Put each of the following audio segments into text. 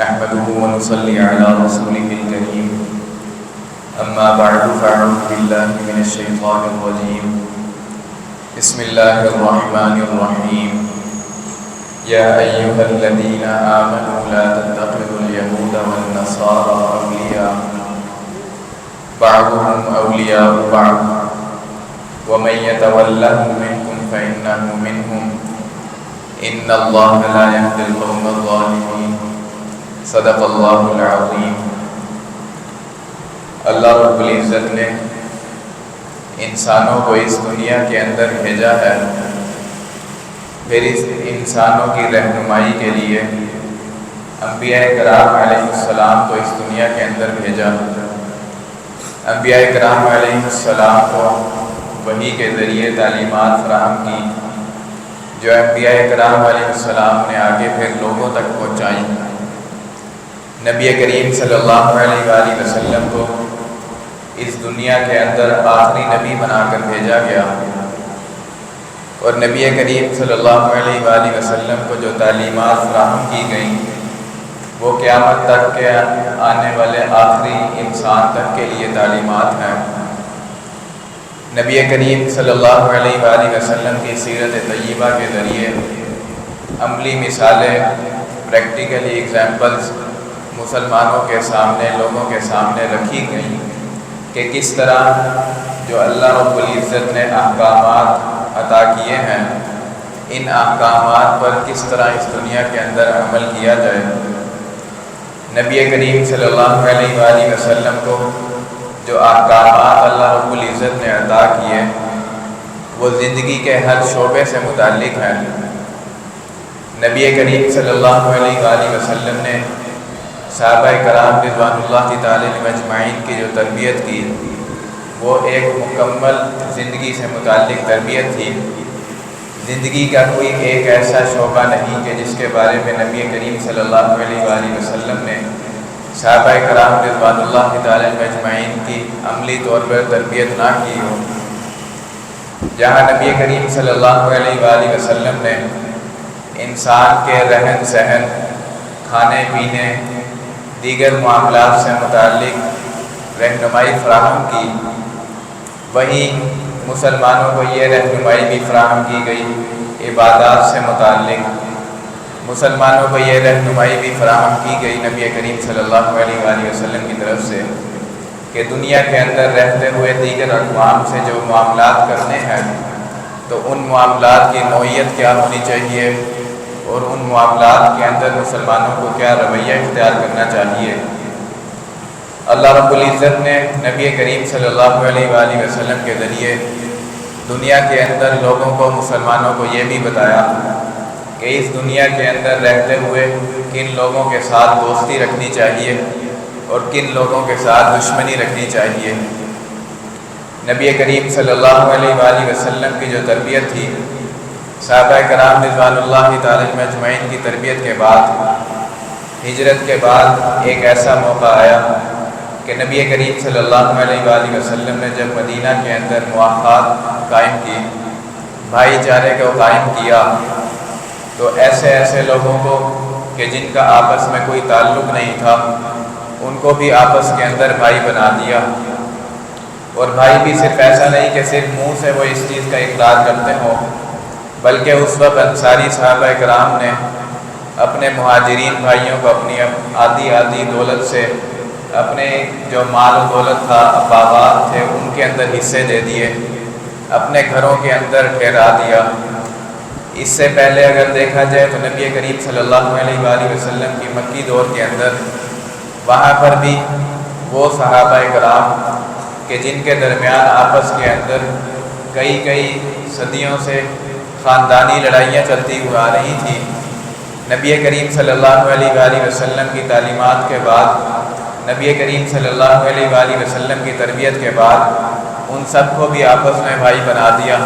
نحمده ونصلي على رسوله الكريم أما بعد فأعوذ بالله من الشيطان الرجيم بسم الله الرحمن الرحيم يا أيها الذين آمنوا لا تتخذوا اليهود والنصارى أولياء بعضهم أولياء بعض ومن يتولهم منكم فإنه منهم إن الله لا يهدي القوم الظالمين صدق اللہ العظیم۔ اللہ رب العزت نے انسانوں کو اس دنیا کے اندر بھیجا ہے، پھر اس انسانوں کی رہنمائی کے لیے انبیاء کرام علیہ السلام کو اس دنیا کے اندر بھیجا۔ انبیاء کرام علیہ السلام کو وحی کے ذریعے تعلیمات فراہم کی جو انبیاء کرام علیہ السلام نے آگے پھر لوگوں تک پہنچائی۔ نبی کریم صلی اللہ علیہ وآلہ وسلم کو اس دنیا کے اندر آخری نبی بنا کر بھیجا گیا، اور نبی کریم صلی اللہ علیہ وآلہ وسلم کو جو تعلیمات فراہم کی گئیں وہ قیامت تک کے آنے والے آخری انسان تک کے لیے تعلیمات ہیں۔ نبی کریم صلی اللہ علیہ وآلہ وسلم کی سیرت طیبہ کے ذریعے عملی مثالیں، پریکٹیکلی ایگزامپلز مسلمانوں کے سامنے، لوگوں کے سامنے رکھی گئیں کہ کس طرح جو اللہ رب العزت نے احکامات عطا کیے ہیں ان احکامات پر کس طرح اس دنیا کے اندر عمل کیا جائے۔ نبی کریم صلی اللہ علیہ وآلہ وسلم کو جو احکامات اللہ رب العزت نے عطا کیے وہ زندگی کے ہر شعبے سے متعلق ہیں۔ نبی کریم صلی اللہ علیہ وآلہ وسلم نے صحابہ کرام رضوان اللہ تعالی علیہم اجمعین کی جو تربیت کی وہ ایک مکمل زندگی سے متعلق تربیت تھی۔ زندگی کا کوئی ایک ایسا شعبہ نہیں کہ جس کے بارے میں نبی کریم صلی اللہ علیہ وآلہ وسلم نے صحابہ کرام رضوان اللہ تعالی علیہم اجمعین کی عملی طور پر تربیت نہ کی ہو۔ جہاں نبی کریم صلی اللہ علیہ وآلہ وسلم نے انسان کے رہن سہن، کھانے پینے، دیگر معاملات سے متعلق رہنمائی فراہم کی، وہیں مسلمانوں کو یہ رہنمائی بھی فراہم کی گئی عبادات سے متعلق۔ مسلمانوں کو یہ رہنمائی بھی فراہم کی گئی نبی کریم صلی اللہ علیہ وآلہ وسلم کی طرف سے کہ دنیا کے اندر رہتے ہوئے دیگر اقوام سے جو معاملات کرنے ہیں تو ان معاملات کی نوعیت کیا ہونی چاہیے اور ان معاملات کے اندر مسلمانوں کو کیا رویہ اختیار کرنا چاہیے۔ اللہ رب العزت نے نبی کریم صلی اللہ علیہ وآلہ وسلم کے ذریعے دنیا کے اندر لوگوں کو، مسلمانوں کو یہ بھی بتایا کہ اس دنیا کے اندر رہتے ہوئے کن لوگوں کے ساتھ دوستی رکھنی چاہیے اور کن لوگوں کے ساتھ دشمنی رکھنی چاہیے۔ نبی کریم صلی اللہ علیہ وآلہ وسلم کی جو تربیت تھی، صحابہ کرام رضوان اللہ تعالی علیہم اجمعین کی تربیت کے بعد، ہجرت کے بعد ایک ایسا موقع آیا کہ نبی کریم صلی اللہ علیہ وآلہ وسلم نے جب مدینہ کے اندر مواخات قائم کی، بھائی چارے کو قائم کیا، تو ایسے لوگوں کو کہ جن کا آپس میں کوئی تعلق نہیں تھا ان کو بھی آپس کے اندر بھائی بنا دیا۔ اور بھائی بھی صرف ایسا نہیں کہ صرف منہ سے وہ اس چیز کا اقرار کرتے ہوں، بلکہ اس وقت انصاری صحابہ کرام نے اپنے مہاجرین بھائیوں کو اپنی آدھی دولت سے، اپنے جو مال و دولت تھا، باغات تھے، ان کے اندر حصے دے دیے، اپنے گھروں کے اندر ٹھہرا دیا۔ اس سے پہلے اگر دیکھا جائے تو نبی کریم صلی اللہ علیہ وآلہ وسلم کی مکی دور کے اندر وہاں پر بھی وہ صحابہ کرام کہ جن کے درمیان آپس کے اندر کئی صدیوں سے خاندانی لڑائیاں چلتی ہوئی آ رہی تھیں، نبی کریم صلی اللہ علیہ وآلہ وسلم کی تعلیمات کے بعد، نبی کریم صلی اللہ علیہ وآلہ وسلم کی تربیت کے بعد ان سب کو بھی آپس میں بھائی بنا دیا،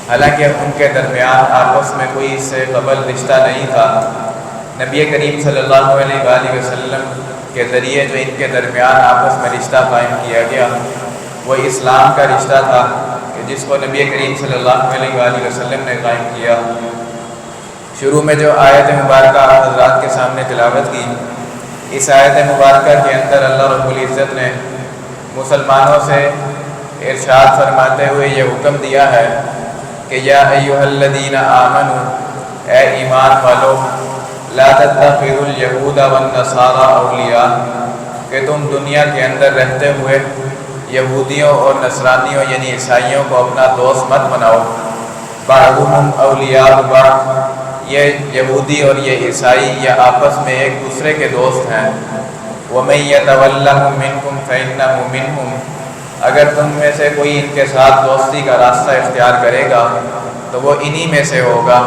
حالانکہ ان کے درمیان آپس میں کوئی اس سے قبل رشتہ نہیں تھا۔ نبی کریم صلی اللہ علیہ وآلہ وسلم کے ذریعے جو ان کے درمیان آپس میں رشتہ قائم کیا گیا وہ اسلام کا رشتہ تھا کہ جس کو نبی کریم صلی اللہ علیہ وآلہ وسلم نے قائم کیا۔ شروع میں جو آیت مبارکہ آپ حضرات کے سامنے تلاوت کی اس آیت مبارکہ کے اندر اللہ رب العزت نے مسلمانوں سے ارشاد فرماتے ہوئے یہ حکم دیا ہے کہ یا ایھا الذین آمنوا، اے ایمان والو، لا تتخذوا الیہود والنصارى اولیاء، کہ تم دنیا کے اندر رہتے ہوئے یہودیوں اور نصرانیوں یعنی عیسائیوں کو اپنا دوست مت بناؤ۔ بعضهم اولیاء بعض، یہ یہودی اور یہ عیسائی یہ آپس میں ایک دوسرے کے دوست ہیں۔ وَمَن يَتَوَلَّهُم مِّنكُمْ فَإِنَّهُ مِنْهُمْ، اگر تم میں سے کوئی ان کے ساتھ دوستی کا راستہ اختیار کرے گا تو وہ انہی میں سے ہوگا۔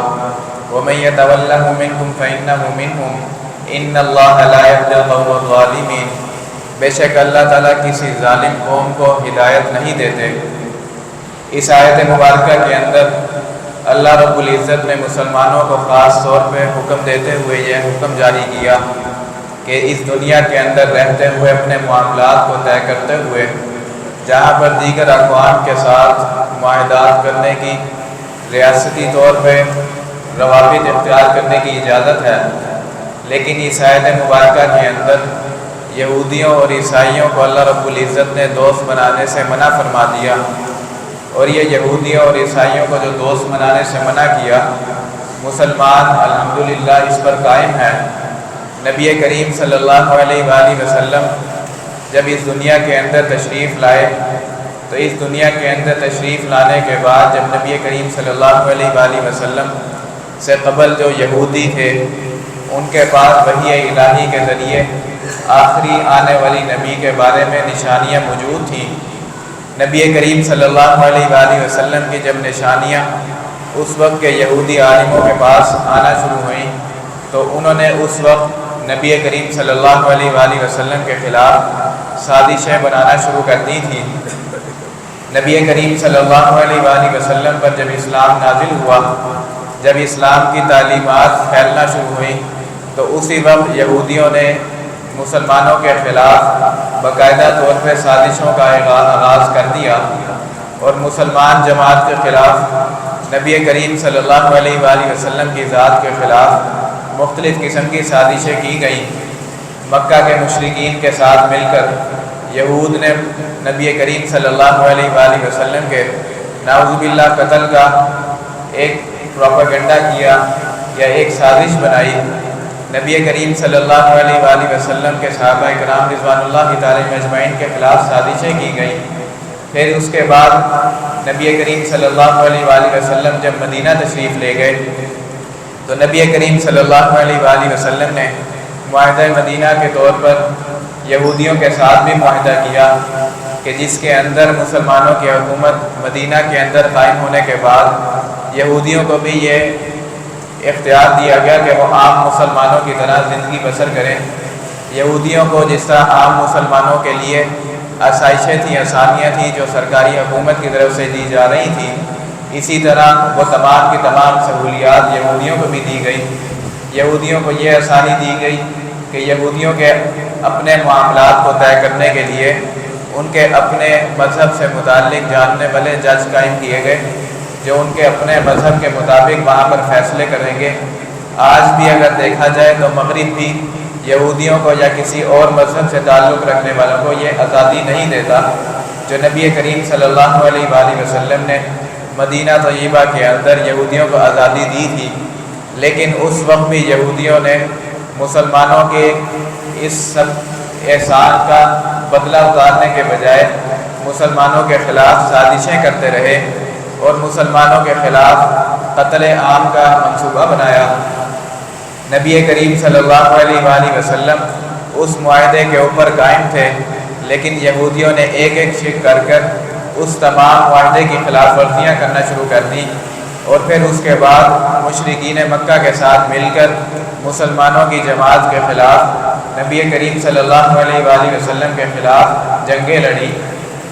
وَمَن يَتَوَلَّهُم مِّنكُمْ فَإِنَّهُ مِنْهُمْ إِنَّ اللَّهَ لَا يَهْدِي الْقَوْمَ الظَّالِمِينَ، بے شک اللہ تعالیٰ کسی ظالم قوم کو ہدایت نہیں دیتے۔ اس آیت مبارکہ کے اندر اللہ رب العزت نے مسلمانوں کو خاص طور پہ حکم دیتے ہوئے یہ حکم جاری کیا کہ اس دنیا کے اندر رہتے ہوئے اپنے معاملات کو طے کرتے ہوئے جہاں پر دیگر اقوام کے ساتھ معاہدات کرنے کی ریاستی طور پہ روابط اختیار کرنے کی اجازت ہے، لیکن اس آیت مبارکہ کے اندر یہودیوں اور عیسائیوں کو اللہ رب العزت نے دوست بنانے سے منع فرما دیا، اور یہ یہودیوں اور عیسائیوں کو جو دوست بنانے سے منع کیا، مسلمان الحمدللہ اس پر قائم ہے۔ نبی کریم صلی اللہ علیہ وآلہ وسلم جب اس دنیا کے اندر تشریف لائے تو اس دنیا کے اندر تشریف لانے کے بعد جب نبی کریم صلی اللہ علیہ وآلہ وسلم سے قبل جو یہودی تھے ان کے پاس وحی الہی کے ذریعے آخری آنے والی نبی کے بارے میں نشانیاں موجود تھیں۔ نبی کریم صلی اللہ علیہ وآلہ وسلم کی جب نشانیاں اس وقت کے یہودی عالموں کے پاس آنا شروع ہوئیں تو انہوں نے اس وقت نبی کریم صلی اللہ علیہ وآلہ وسلم کے خلاف سازشیں بنانا شروع کر دی تھیں۔ نبی کریم صلی اللہ علیہ وآلہ وسلم پر جب اسلام نازل ہوا، جب اسلام کی تعلیمات پھیلنا شروع ہوئیں تو اسی وقت یہودیوں نے مسلمانوں کے خلاف باقاعدہ طور پہ سازشوں کا آغاز کر دیا، اور مسلمان جماعت کے خلاف نبی کریم صلی اللہ علیہ وآلہ وسلم کی ذات کے خلاف مختلف قسم کی سازشیں کی گئیں۔ مکہ کے مشرکین کے ساتھ مل کر یہود نے نبی کریم صلی اللہ علیہ وآلہ وسلم کے نعوذ باللہ قتل کا ایک پروپیگنڈا کیا یا ایک سازش بنائی۔ نبی کریم صلی اللہ علیہ وآلہ وسلم کے صحابہ کرام رضوان اللہ تعالی اجمعین کے خلاف سازشیں کی گئیں۔ پھر اس کے بعد نبی کریم صلی اللہ علیہ وآلہ وسلم جب مدینہ تشریف لے گئے تو نبی کریم صلی اللہ علیہ وآلہ وسلم نے معاہدہ مدینہ کے طور پر یہودیوں کے ساتھ بھی معاہدہ کیا کہ جس کے اندر مسلمانوں کی حکومت مدینہ کے اندر قائم ہونے کے بعد یہودیوں کو بھی یہ اختیار دیا گیا کہ وہ عام مسلمانوں کی طرح زندگی بسر کریں۔ یہودیوں کو جس طرح عام مسلمانوں کے لیے آسائشیں تھیں، آسانیاں تھیں جو سرکاری حکومت کی طرف سے دی جا رہی تھیں، اسی طرح وہ تمام کی تمام سہولیات یہودیوں کو بھی دی گئی۔ یہودیوں کو یہ آسانی دی گئی کہ یہودیوں کے اپنے معاملات کو طے کرنے کے لیے ان کے اپنے مذہب سے متعلق جاننے والے جج قائم کیے گئے جو ان کے اپنے مذہب کے مطابق وہاں پر فیصلے کریں گے۔ آج بھی اگر دیکھا جائے تو مغرب بھی یہودیوں کو یا کسی اور مذہب سے تعلق رکھنے والوں کو یہ آزادی نہیں دیتا جو نبی کریم صلی اللہ علیہ وآلہ وسلم نے مدینہ طیبہ کے اندر یہودیوں کو آزادی دی تھی، لیکن اس وقت بھی یہودیوں نے مسلمانوں کے اس سب احسان کا بدلہ اتارنے کے بجائے مسلمانوں کے خلاف سازشیں کرتے رہے اور مسلمانوں کے خلاف قتل عام کا منصوبہ بنایا۔ نبی کریم صلی اللہ علیہ وآلہ وسلم اس معاہدے کے اوپر قائم تھے، لیکن یہودیوں نے ایک ایک شک کر کر اس تمام معاہدے کی خلاف ورزیاں کرنا شروع کر دی، اور پھر اس کے بعد مشرکین مکہ کے ساتھ مل کر مسلمانوں کی جماعت کے خلاف نبی کریم صلی اللہ علیہ وآلہ وسلم کے خلاف جنگیں لڑی۔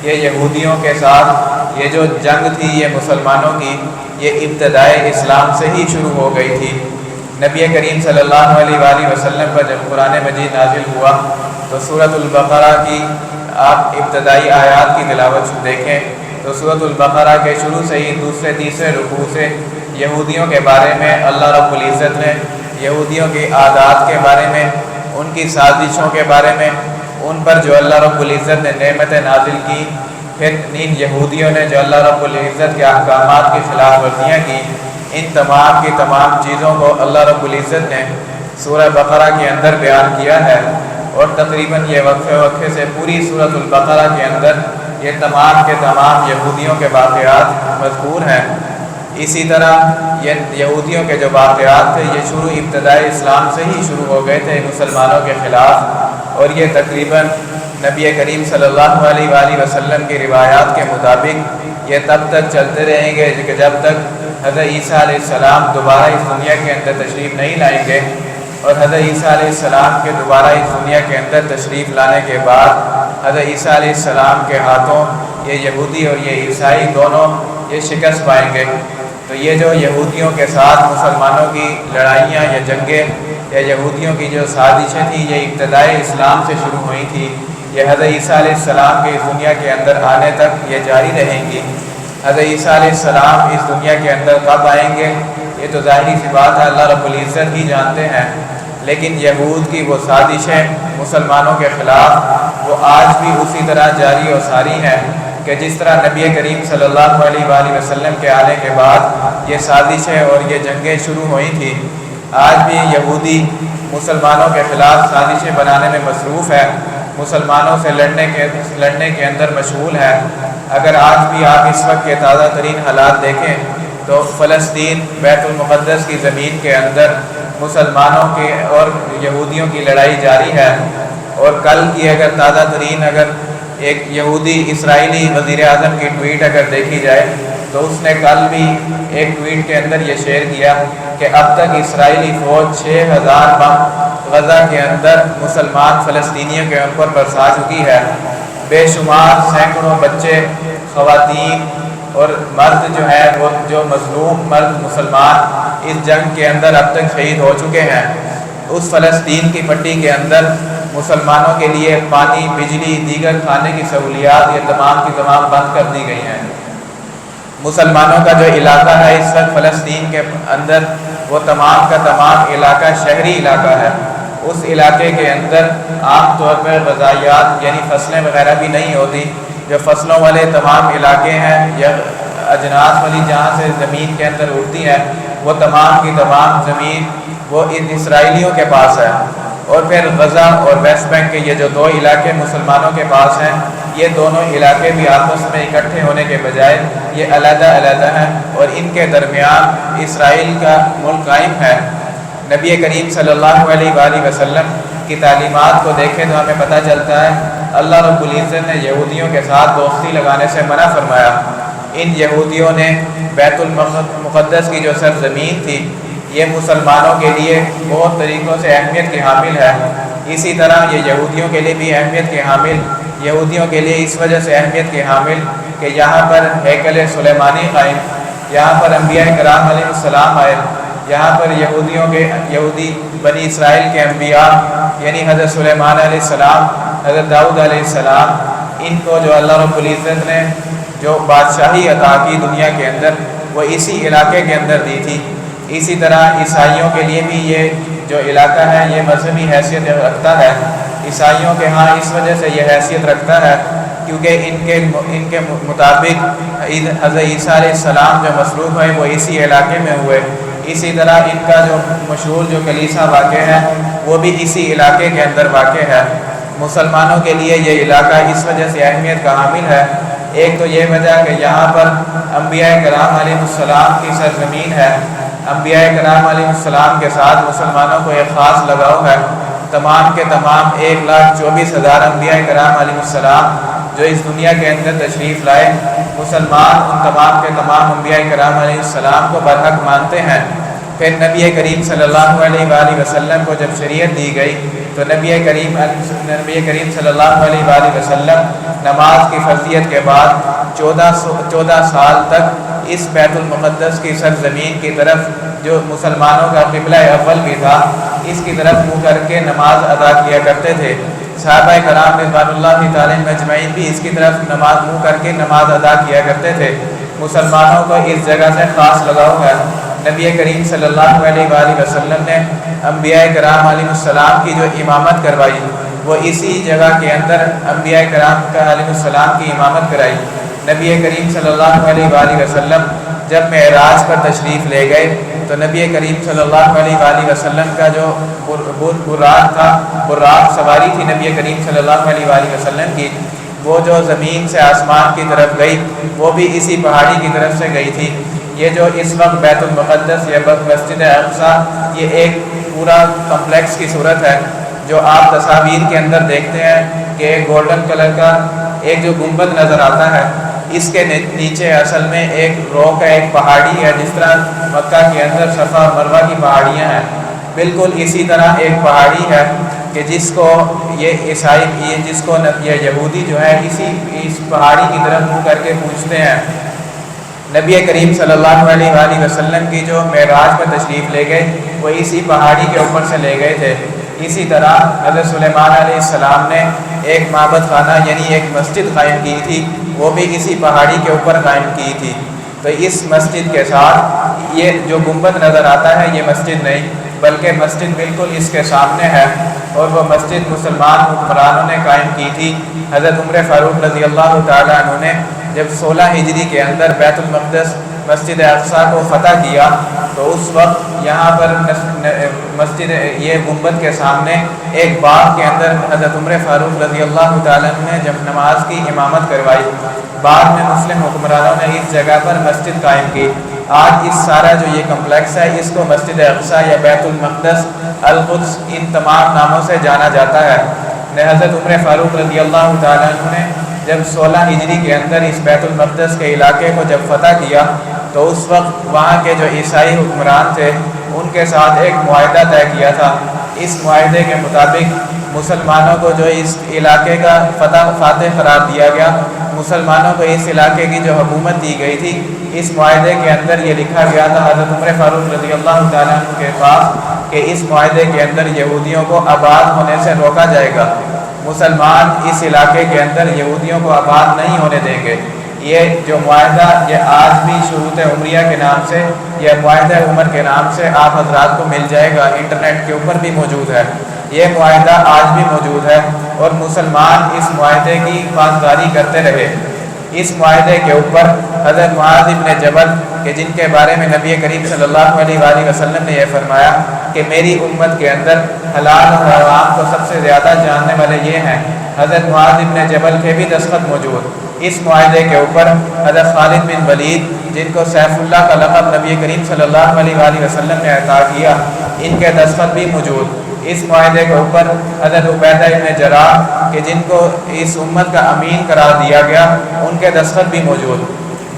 یہ یہودیوں کے ساتھ یہ جو جنگ تھی یہ مسلمانوں کی یہ ابتدائے اسلام سے ہی شروع ہو گئی تھی۔ نبی کریم صلی اللہ علیہ وآلہ وسلم پر جب قرآن مجید نازل ہوا تو سورۃ البقرہ کی آپ ابتدائی آیات کی تلاوت دیکھیں تو سورۃ البقرہ کے شروع سے ہی دوسرے تیسرے رکوع سے یہودیوں کے بارے میں اللہ رب العزت نے یہودیوں کی عادات کے بارے میں، ان کی سازشوں کے بارے میں، ان پر جو اللہ رب العزت نے نعمتیں نازل کی، پھر ان یہودیوں نے جو اللہ رب العزت کے احکامات کی خلاف ورزیاں کی، ان تمام کی تمام چیزوں کو اللہ رب العزت نے سورہ بقرہ کے اندر بیان کیا ہے، اور تقریباً یہ وقفے سے پوری سورۃ البقرہ کے اندر یہ تمام کے تمام یہودیوں کے واقعات مذکور ہیں۔ اسی طرح یہ یہودیوں کے جو واقعات تھے یہ ابتدائی اسلام سے ہی شروع ہو گئے تھے مسلمانوں کے خلاف، اور یہ تقریباً نبی کریم صلی اللہ علیہ وآلہ وسلم کی روایات کے مطابق یہ تب تک چلتے رہیں گے کہ جب تک حضرت عیسیٰ علیہ السلام دوبارہ اس دنیا کے اندر تشریف نہیں لائیں گے، اور حضرت عیسیٰ علیہ السلام کے دوبارہ اس دنیا کے اندر تشریف لانے کے بعد حضرت عیسیٰ علیہ السلام کے ہاتھوں یہ یہودی اور یہ عیسائی دونوں یہ شکست پائیں گے۔ تو یہ جو یہودیوں کے ساتھ مسلمانوں کی لڑائیاں یا جنگیں یا یہودیوں کی جو سازشیں تھیں یہ ابتدائی اسلام سے شروع ہوئی تھی، یہ حضرت عیسیٰ علیہ السلام کے اس دنیا کے اندر آنے تک یہ جاری رہیں گی۔ حضرت عیسیٰ علیہ السلام اس دنیا کے اندر کب آئیں گے یہ تو ظاہری سی بات ہے، اللہ رب العزت ہی جانتے ہیں، لیکن یہود کی وہ سازشیں مسلمانوں کے خلاف وہ آج بھی اسی طرح جاری و ساری ہیں کہ جس طرح نبی کریم صلی اللہ علیہ وآلہ وسلم کے آنے کے بعد یہ سازشیں اور یہ جنگیں شروع ہوئی تھیں، آج بھی یہودی مسلمانوں کے خلاف سازشیں بنانے میں مصروف ہے، مسلمانوں سے لڑنے کے اندر مشغول ہے۔ اگر آج بھی آپ اس وقت کے تازہ ترین حالات دیکھیں تو فلسطین بیت المقدس کی زمین کے اندر مسلمانوں کے اور یہودیوں کی لڑائی جاری ہے، اور کل کی اگر تازہ ترین اگر ایک یہودی اسرائیلی وزیر اعظم کی ٹویٹ اگر دیکھی جائے تو اس نے کل بھی ایک ٹویٹ کے اندر یہ شیئر کیا کہ اب تک اسرائیلی فوج 6000 بم غزہ کے اندر مسلمان فلسطینیوں کے اوپر برسا چکی ہے، بے شمار سینکڑوں بچے، خواتین اور مرد جو ہے وہ جو مظلوم مرد مسلمان اس جنگ کے اندر اب تک شہید ہو چکے ہیں۔ اس فلسطین کی پٹی کے اندر مسلمانوں کے لیے پانی، بجلی، دیگر کھانے کی سہولیات یہ تمام کی تمام بند کر دی گئی ہیں۔ مسلمانوں کا جو علاقہ ہے اس وقت فلسطین کے اندر وہ تمام کا تمام علاقہ شہری علاقہ ہے، اس علاقے کے اندر عام طور پر غذائیات یعنی فصلیں وغیرہ بھی نہیں ہوتی، جو فصلوں والے تمام علاقے ہیں یا اجناس والی جہاں سے زمین کے اندر اڑتی ہے وہ تمام کی تمام زمین وہ ان اسرائیلیوں کے پاس ہے، اور پھر غزہ اور ویسٹ بینک کے یہ جو دو علاقے مسلمانوں کے پاس ہیں یہ دونوں علاقے بھی آپس میں اکٹھے ہونے کے بجائے یہ علیحدہ علیحدہ ہیں، اور ان کے درمیان اسرائیل کا ملک قائم ہے۔ نبی کریم صلی اللہ علیہ وآلہ وسلم کی تعلیمات کو دیکھیں تو ہمیں پتہ چلتا ہے اللہ رب العزت نے یہودیوں کے ساتھ دوستی لگانے سے منع فرمایا۔ ان یہودیوں نے بیت المقدس کی جو سرزمین تھی یہ مسلمانوں کے لیے بہت طریقوں سے اہمیت کی حامل ہے، اسی طرح یہ یہودیوں کے لیے بھی اہمیت کی حامل، یہودیوں کے لیے اس وجہ سے اہمیت کی حامل کہ یہاں پر ہیکل سلیمانی قائم، یہاں پر انبیاء کرام علیہ السلام آئے، یہاں پر یہودی بنی اسرائیل کے انبیاء یعنی حضرت سلیمان علیہ السلام، حضرت داؤد علیہ السلام، ان کو جو اللہ رب العزت نے جو بادشاہی عطا کی دنیا کے اندر وہ اسی علاقے کے اندر دی تھی۔ اسی طرح عیسائیوں کے لیے بھی یہ جو علاقہ ہے یہ مذہبی حیثیت رکھتا ہے، عیسائیوں کے ہاں اس وجہ سے یہ حیثیت رکھتا ہے کیونکہ ان کے مطابق حضرت عیسیٰ علیہ السلام جو مصلوب ہوئے وہ اسی علاقے میں ہوئے، اسی طرح ان کا جو مشہور جو کلیسا واقع ہے وہ بھی اسی علاقے کے اندر واقع ہے۔ مسلمانوں کے لیے یہ علاقہ اس وجہ سے اہمیت کا حامل ہے، ایک تو یہ وجہ کہ یہاں پر انبیاء کرام علیہ السلام کی سرزمین ہے، انبیاء کرام علیہ السلام کے ساتھ مسلمانوں کو ایک خاص لگاؤ ہے، تمام کے تمام 1,24,000 انبیاء کرام علیہ السلام جو اس دنیا کے اندر تشریف لائے، مسلمان ان تمام کے تمام انبیاء کرام علیہ السلام کو برحق مانتے ہیں۔ پھر نبی کریم صلی اللہ علیہ وآلہ وسلم کو جب شریعت دی گئی تو نبی کریم صلی اللہ علیہ وآلہ وسلم نماز کی فرضیت کے بعد 14 سال تک اس بیت المقدس کی سرزمین کی طرف جو مسلمانوں کا قبلہ اول بھی تھا اس کی طرف منہ کر کے نماز ادا کیا کرتے تھے۔ صحابہ کرام رضوان اللہ تعالیٰ اجمعین بھی اس کی طرف منہ کر کے نماز ادا کیا کرتے تھے۔ مسلمانوں کو اس جگہ سے خاص لگاؤ ہے، نبی کریم صلی اللہ علیہ وآلہ وسلم نے انبیاء کرام علیہ السلام کی جو امامت کروائی وہ اسی جگہ کے اندر انبیاء کرام علیہ السلام کی امامت کرائی۔ نبی کریم صلی اللہ علیہ وآلہ وسلم جب معراج پر تشریف لے گئے تو نبی کریم صلی اللہ علیہ وآلہ وسلم کا جو براق تھا، براق سواری تھی نبی کریم صلی اللہ علیہ وآلہ وسلم کی، وہ جو زمین سے آسمان کی طرف گئی وہ بھی اسی پہاڑی کی طرف سے گئی تھی۔ یہ جو اس وقت بیت المقدس یا مسجد اقصیٰ یہ ایک پورا کمپلیکس کی صورت ہے جو آپ تصاویر کے اندر دیکھتے ہیں کہ ایک گولڈن کلر کا ایک جو گنبد نظر آتا ہے، اس کے نیچے اصل میں ایک روک ہے، ایک پہاڑی ہے، جس طرح مکہ کے اندر صفا اور مروہ کی پہاڑیاں ہیں، بالکل اسی طرح ایک پہاڑی ہے کہ جس کو یہ عیسائی جس کو یہ یہودی جو ہے اس پہاڑی کی طرف منہ کر کے پوچھتے ہیں۔ نبی کریم صلی اللہ علیہ وآلہ وسلم کی جو معراج پر تشریف لے گئے وہ اسی پہاڑی کے اوپر سے لے گئے تھے۔ اسی طرح حضرت سلیمان علیہ السلام نے ایک معبد خانہ یعنی ایک مسجد قائم کی تھی، وہ بھی اسی پہاڑی کے اوپر قائم کی تھی۔ تو اس مسجد کے ساتھ یہ جو گنبد نظر آتا ہے یہ مسجد نہیں بلکہ مسجد بالکل اس کے سامنے ہے، اور وہ مسجد مسلمان حکمرانوں نے قائم کی تھی۔ حضرت عمر فاروق رضی اللہ تعالیٰ عنہ نے جب 16 ہجری کے اندر بیت المقدس مسجد اقصیٰ کو فتح کیا تو اس وقت یہاں پر مسجد یہ گنبد کے سامنے ایک باغ کے اندر حضرت عمر فاروق رضی اللہ تعالیٰ عنہ نے جب نماز کی امامت کروائی، بعد میں مسلم حکمرانوں نے اس جگہ پر مسجد قائم کی۔ آج اس سارا جو یہ کمپلیکس ہے اس کو مسجد اقصیٰ یا بیت المقدس، القدس ان تمام ناموں سے جانا جاتا ہے۔ حضرت عمر فاروق رضی اللہ تعالیٰ عنہ نے جب 16 ہجری کے اندر اس بیت المقدس کے علاقے کو جب فتح کیا تو اس وقت وہاں کے جو عیسائی حکمران تھے ان کے ساتھ ایک معاہدہ طے کیا تھا۔ اس معاہدے کے مطابق مسلمانوں کو جو اس علاقے کا فاتح قرار دیا گیا، مسلمانوں کو اس علاقے کی جو حکومت دی گئی تھی، اس معاہدے کے اندر یہ لکھا گیا تھا حضرت عمر فاروق رضی اللہ تعالیٰ عنہ کے پاس کہ اس معاہدے کے اندر یہودیوں کو آباد ہونے سے روکا جائے گا، مسلمان اس علاقے کے اندر یہودیوں کو آباد نہیں ہونے دیں گے۔ یہ جو معاہدہ یہ آج بھی شروط عمریہ کے نام سے یا معاہدہ عمر کے نام سے آپ حضرات کو مل جائے گا، انٹرنیٹ کے اوپر بھی موجود ہے۔ یہ معاہدہ آج بھی موجود ہے اور مسلمان اس معاہدے کی پاسداری کرتے رہے۔ اس معاہدے کے اوپر حضرت معاذ بن جبل کہ جن کے بارے میں نبی کریم صلی اللہ علیہ وآلہ وسلم نے یہ فرمایا کہ میری امت کے اندر حلال اور حرام کو سب سے زیادہ جاننے والے یہ ہیں، حضرت معاذ بن جبل کے بھی دستخط موجود۔ اس معاہدے کے اوپر حضرت خالد بن ولید جن کو سیف اللہ کا لقب نبی کریم صلی اللہ علیہ وآلہ وسلم نے عطا کیا، ان کے دستخط بھی موجود۔ اس معاہدے کے اوپر حضرت عبیدہ بن جراح کہ جن کو اس امت کا امین قرار دیا گیا، ان کے دستخط بھی موجود۔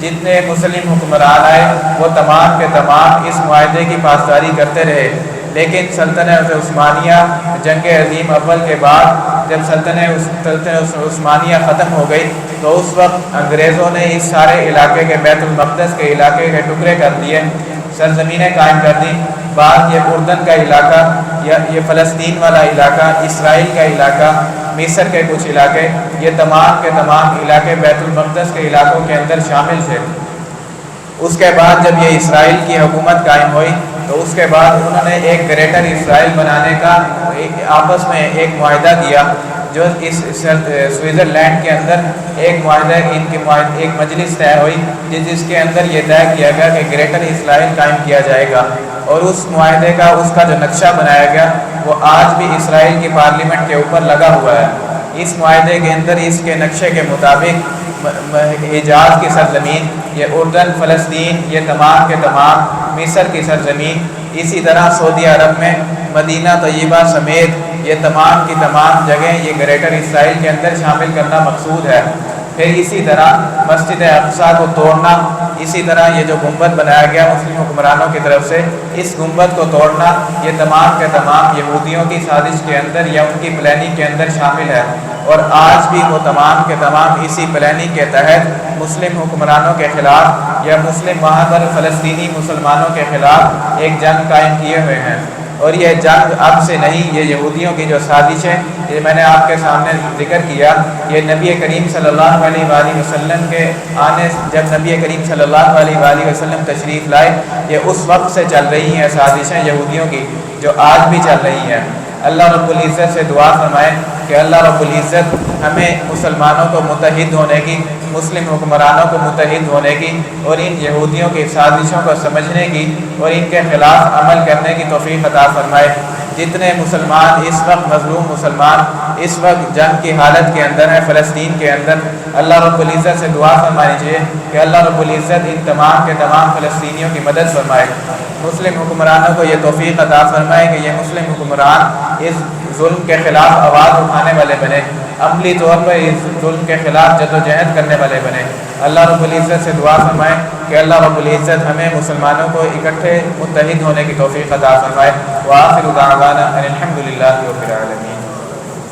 جتنے مسلم حکمران آئے وہ تمام کے تمام اس معاہدے کی پاسداری کرتے رہے، لیکن سلطنت عثمانیہ جنگ عظیم اول کے بعد جب سلطنت عثمانیہ ختم ہو گئی تو اس وقت انگریزوں نے اس سارے علاقے کے بیت المقدس کے علاقے کے ٹکڑے کر دیے، سرزمینیں قائم کر دی۔ بعد یہ اردن کا علاقہ یا یہ فلسطین والا علاقہ، اسرائیل کا علاقہ، مصر کے کچھ علاقے، یہ تمام کے تمام علاقے بیت المقدس کے علاقوں کے اندر شامل تھے۔ اس کے بعد جب یہ اسرائیل کی حکومت قائم ہوئی تو اس کے بعد انہوں نے ایک گریٹر اسرائیل بنانے کا آپس میں ایک معاہدہ کیا، جو اس سوئٹزرلینڈ کے اندر ایک معاہدہ ایک مجلس طے ہوئی جس کے اندر یہ طے کیا گیا کہ گریٹر اسرائیل قائم کیا جائے گا، اور اس معاہدے کا اس کا جو نقشہ بنایا گیا وہ آج بھی اسرائیل کی پارلیمنٹ کے اوپر لگا ہوا ہے۔ اس معاہدے کے اندر اس کے نقشے کے مطابق حجاز کی سرزمین، یہ اردن، فلسطین، یہ تمام کے تمام مصر کی سرزمین، اسی طرح سعودی عرب میں مدینہ طیبہ سمیت یہ تمام کی تمام جگہیں یہ گریٹر اسرائیل کے اندر شامل کرنا مقصود ہے۔ پھر اسی طرح مسجد اقصیٰ کو توڑنا، اسی طرح یہ جو گنبد بنایا گیا مسلم حکمرانوں کی طرف سے، اس گنبد کو توڑنا یہ تمام کے تمام یہودیوں کی سازش کے اندر یا ان کی پلاننگ کے اندر شامل ہے، اور آج بھی وہ تمام کے تمام اسی پلاننگ کے تحت مسلم حکمرانوں کے خلاف یا مسلم وہاں پر فلسطینی مسلمانوں کے خلاف ایک جنگ قائم کیے ہوئے ہیں۔ اور یہ جنگ اب سے نہیں، یہ یہودیوں کی جو سازش ہے، یہ میں نے آپ کے سامنے ذکر کیا، یہ نبی کریم صلی اللہ علیہ وآلہ وسلم کے آنے، جب نبی کریم صلی اللہ علیہ وآلہ وسلم تشریف لائے، یہ اس وقت سے چل رہی ہیں سازشیں یہودیوں کی، جو آج بھی چل رہی ہیں۔ اللہ رب العزت سے دعا فرمائے کہ اللہ رب العزت ہمیں مسلمانوں کو متحد ہونے کی، مسلم حکمرانوں کو متحد ہونے کی، اور ان یہودیوں کی سازشوں کو سمجھنے کی اور ان کے خلاف عمل کرنے کی توفیق عطا فرمائے۔ جتنے مسلمان اس وقت، مظلوم مسلمان اس وقت جنگ کی حالت کے اندر ہیں فلسطین کے اندر، اللہ رب العزت سے دعا فرمانی چاہیے کہ اللہ رب العزت ان تمام کے تمام فلسطینیوں کی مدد فرمائے۔ مسلم حکمرانوں کو یہ توفیق عطا فرمائے کہ یہ مسلم حکمران اس ظلم کے خلاف آواز اٹھانے والے بنے، عملی طور پر اس ظلم کے خلاف جد و جہد کرنے والے بنے۔ اللہ رب العزت سے دعا فرمائے کہ اللہ رب العزت ہمیں مسلمانوں کو اکٹھے متحد ہونے کی توفیق عطا فرمائے۔ وآخر دعوانا ان الحمد للہ رب العالمین۔